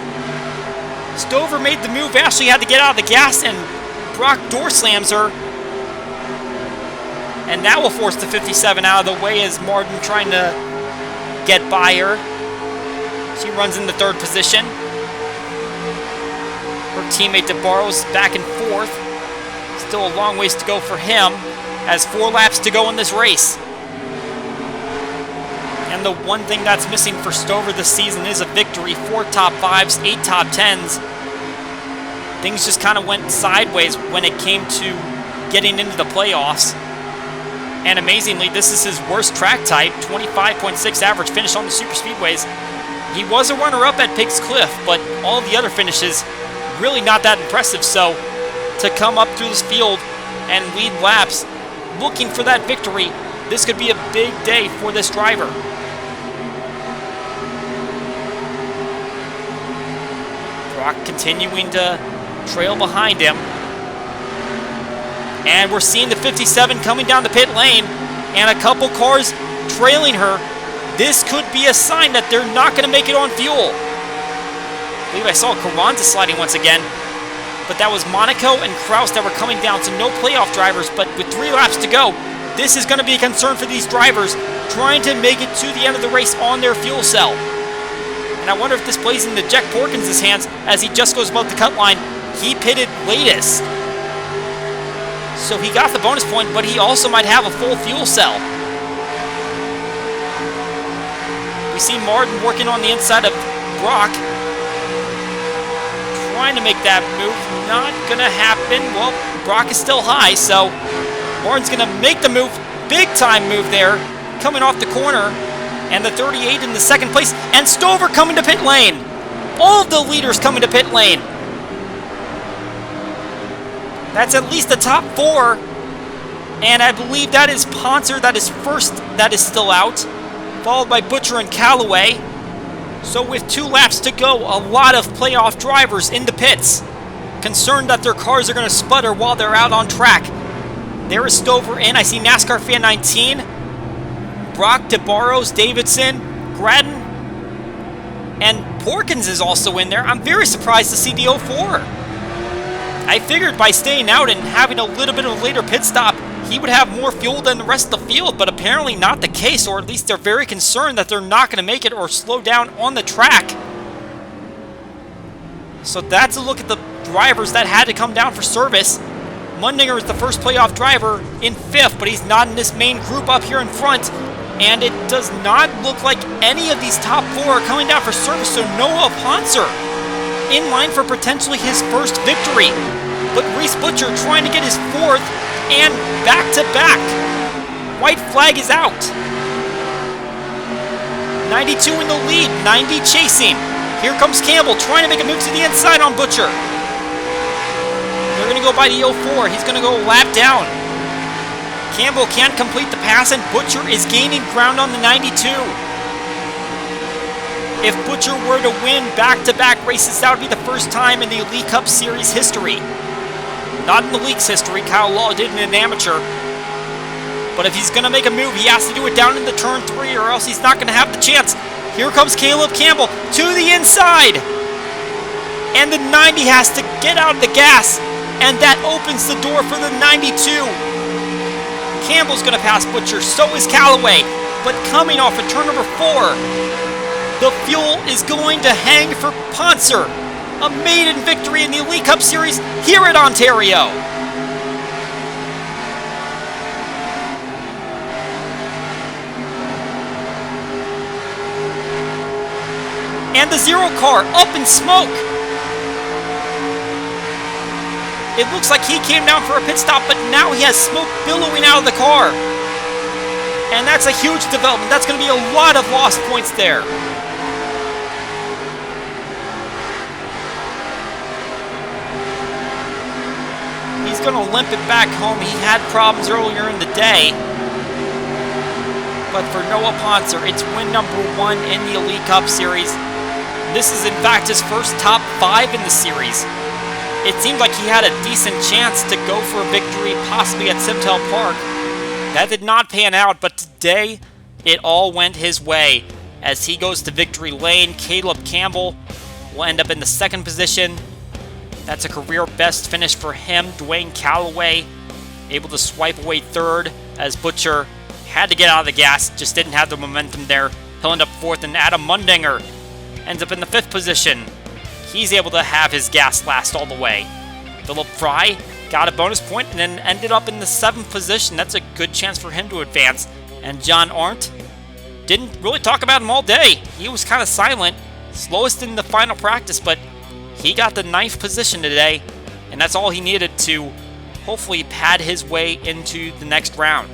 Stover made the move. Ashley had to get out of the gas, and Brock door slams her. And that will force the 57 out of the way as Martin trying to get by her. She runs in the 3rd position. Her teammate DeBarro's back and forth. Still a long ways to go for him, as 4 laps to go in this race. And the one thing that's missing for Stover this season is a victory. 4 top 5s, 8 top 10s. Things just kind of went sideways when it came to getting into the playoffs. And amazingly, this is his worst track type, 25.6 average finish on the super speedways. He was a runner-up at Pigs Cliff, but all the other finishes really not that impressive. So to come up through this field and lead laps looking for that victory, this could be a big day for this driver. Brock continuing to trail behind him. And we're seeing the 57 coming down the pit lane and a couple cars trailing her. This could be a sign that they're not going to make it on fuel. I believe I saw Carranza sliding once again, but that was Monaco and Kraus that were coming down, so no playoff drivers. But with 3 laps to go, this is going to be a concern for these drivers trying to make it to the end of the race on their fuel cell. And I wonder if this plays into Jack Porkins' hands as he just goes above the cut line. He pitted latest, so he got the bonus point, but he also might have a full fuel cell. We see Martin working on the inside of Brock, trying to make that move. Not going to happen. Well, Brock is still high, so Martin's going to make the move. Big time move there, coming off the corner. And the 38 in the 2nd place. And Stover coming to pit lane. All of the leaders coming to pit lane. That's at least the top 4. And I believe that is Ponser, that is first, that is still out. Followed by Butcher and Callaway. So with 2 laps to go, a lot of playoff drivers in the pits. Concerned that their cars are going to sputter while they're out on track. There is Stover in. I see NASCAR Fan 19. Brock, DeBarros, Davidson, Gradden, and Porkins is also in there. I'm very surprised to see the 04. I figured by staying out and having a little bit of a later pit stop, he would have more fuel than the rest of the field, but apparently not the case, or at least they're very concerned that they're not going to make it or slow down on the track. So that's a look at the drivers that had to come down for service. Mundinger is the first playoff driver in 5th, but he's not in this main group up here in front. And it does not look like any of these top 4 are coming down for service, so Noah Poncer in line for potentially his first victory. But Reese Butcher trying to get his 4th and back-to-back. White flag is out. 92 in the lead, 90 chasing. Here comes Campbell trying to make a move to the inside on Butcher. They're going to go by the 04. He's going to go lap down. Campbell can't complete the pass, and Butcher is gaining ground on the 92. If Butcher were to win back-to-back races, that would be the first time in the Elite Cup Series history. Not in the league's history. Kyle Law did in an amateur. But if he's going to make a move, he has to do it down into turn 3, or else he's not going to have the chance. Here comes Caleb Campbell to the inside. And the 90 has to get out of the gas. And that opens the door for the 92. Campbell's going to pass Butcher, so is Callaway. But coming off of turn number 4, the fuel is going to hang for Poncer. A maiden victory in the Elite Cup Series here at Ontario. And the 0 car up in smoke. It looks like he came down for a pit stop, but now he has smoke billowing out of the car. And that's a huge development. That's going to be a lot of lost points there. He's going to limp it back home. He had problems earlier in the day. But for Noah Poncer, it's win number 1 in the Elite Cup Series. This is, in fact, his first top 5 in the series. It seemed like he had a decent chance to go for a victory, possibly at Simtel Park. That did not pan out, but today, it all went his way. As he goes to victory lane, Caleb Campbell will end up in the 2nd position. That's a career best finish for him. Dwayne Callaway able to swipe away 3rd, as Butcher had to get out of the gas, just didn't have the momentum there. He'll end up 4th, and Adam Mundinger ends up in the 5th position. He's able to have his gas last all the way. Philip Fry got a bonus point and then ended up in the 7th position. That's a good chance for him to advance. And John Arndt didn't really talk about him all day. He was kind of silent, slowest in the final practice, but he got the 9th position today, and that's all he needed to hopefully pad his way into the next round.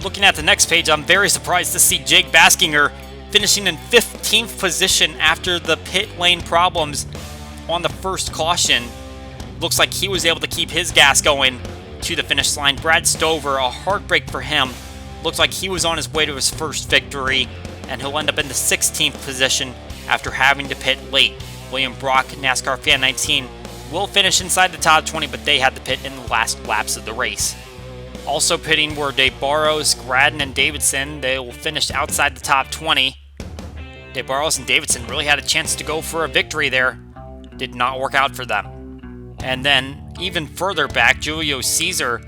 Looking at the next page, I'm very surprised to see Jake Baskinger finishing in 15th position after the pit lane problems on the first caution. Looks like he was able to keep his gas going to the finish line. Brad Stover, a heartbreak for him. Looks like he was on his way to his first victory, and he'll end up in the 16th position after having to pit late. William Brock, NASCAR Fan 19, will finish inside the top 20, but they had to pit in the last laps of the race. Also pitting were Dave Barrows, Gradden, and Davidson. They will finish outside the top 20. Dave Barrows and Davidson really had a chance to go for a victory there. Did not work out for them. And then, even further back, Julio Caesar,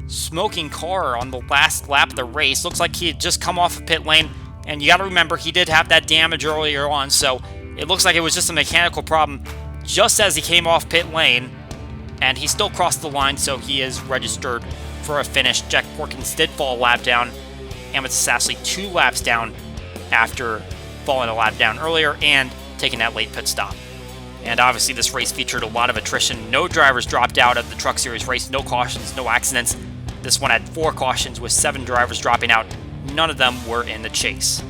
smoking car on the last lap of the race. Looks like he had just come off of pit lane, and you got to remember, he did have that damage earlier on, so it looks like it was just a mechanical problem just as he came off pit lane, and he still crossed the line, so he is registered for a finish. Jack Porkins did fall a lap down. Emmett Sassley 2 laps down after falling a lap down earlier and taking that late pit stop. And obviously this race featured a lot of attrition. No drivers dropped out of the Truck Series race. No cautions, no accidents. This one had 4 cautions with 7 drivers dropping out. None of them were in the chase.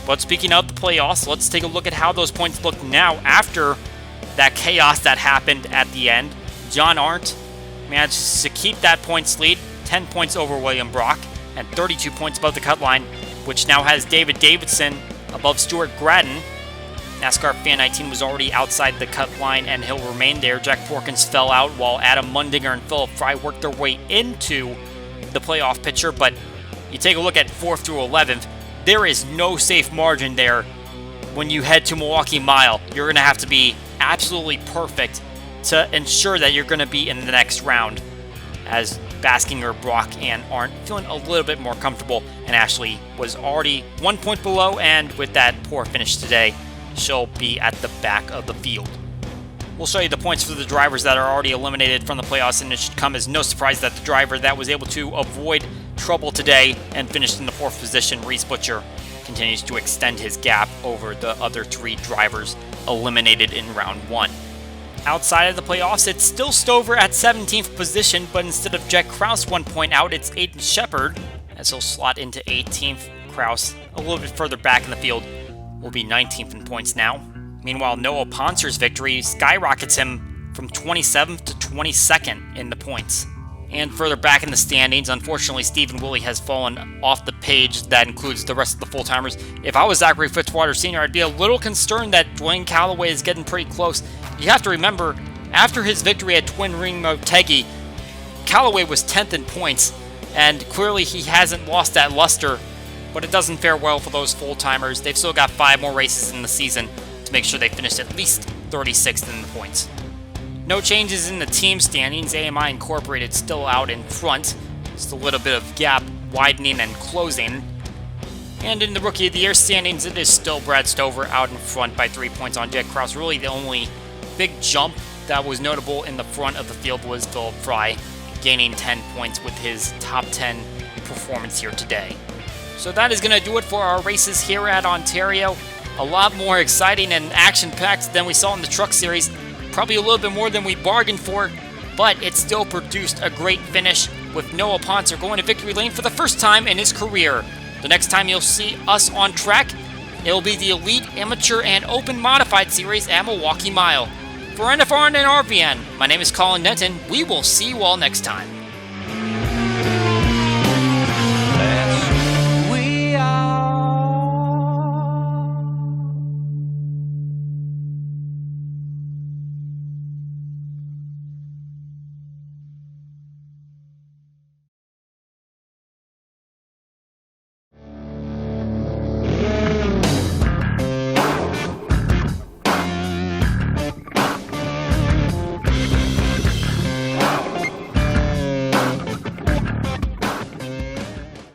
But speaking of the playoffs, let's take a look at how those points look now after that chaos that happened at the end. John Arndt manages to keep that points lead, 10 points over William Brock, and 32 points above the cut line, which now has David Davidson above Stuart Gradden. NASCAR Fan 19 was already outside the cut line, and he'll remain there. Jack Porkins fell out while Adam Mundinger and Philip Fry worked their way into the playoff picture, but you take a look at 4th through 11th, there is no safe margin there when you head to Milwaukee Mile, you're going to have to be absolutely perfect to ensure that you're going to be in the next round, as Baskinger, Brock, and Arndt feeling a little bit more comfortable, and Ashley was already 1 point below, and with that poor finish today, she'll be at the back of the field. We'll show you the points for the drivers that are already eliminated from the playoffs, and it should come as no surprise that the driver that was able to avoid trouble today and finished in the 4th position, Reese Butcher, continues to extend his gap over the other 3 drivers eliminated in round 1. Outside of the playoffs, it's still Stover at 17th position, but instead of Jack Krause 1 point out, it's Aiden Shepard, as he'll slot into 18th. Krause, a little bit further back in the field, will be 19th in points now. Meanwhile, Noah Poncer's victory skyrockets him from 27th to 22nd in the points. And further back in the standings, unfortunately, Stephen Woolley has fallen off the page that includes the rest of the full-timers. If I was Zachary Fitzwater Sr., I'd be a little concerned that Dwayne Calloway is getting pretty close. You have to remember, after his victory at Twin Ring Motegi, Calloway was 10th in points, and clearly he hasn't lost that luster, but it doesn't fare well for those full-timers. They've still got 5 more races in the season to make sure they finish at least 36th in the points. No changes in the team standings. AMI Incorporated still out in front. Just a little bit of gap widening and closing. And in the Rookie of the Year standings, it is still Brad Stover out in front by 3 points on Jack Krause. Really the only big jump that was notable in the front of the field was Philip Fry, gaining 10 points with his top 10 performance here today. So that is going to do it for our races here at Ontario. A lot more exciting and action-packed than we saw in the Truck Series. Probably a little bit more than we bargained for, but it still produced a great finish with Noah Poncer going to victory lane for the first time in his career. The next time you'll see us on track, it'll be the Elite, Amateur, and Open Modified Series at Milwaukee Mile. For NFRN and RVN, my name is Colin Denton. We will see you all next time.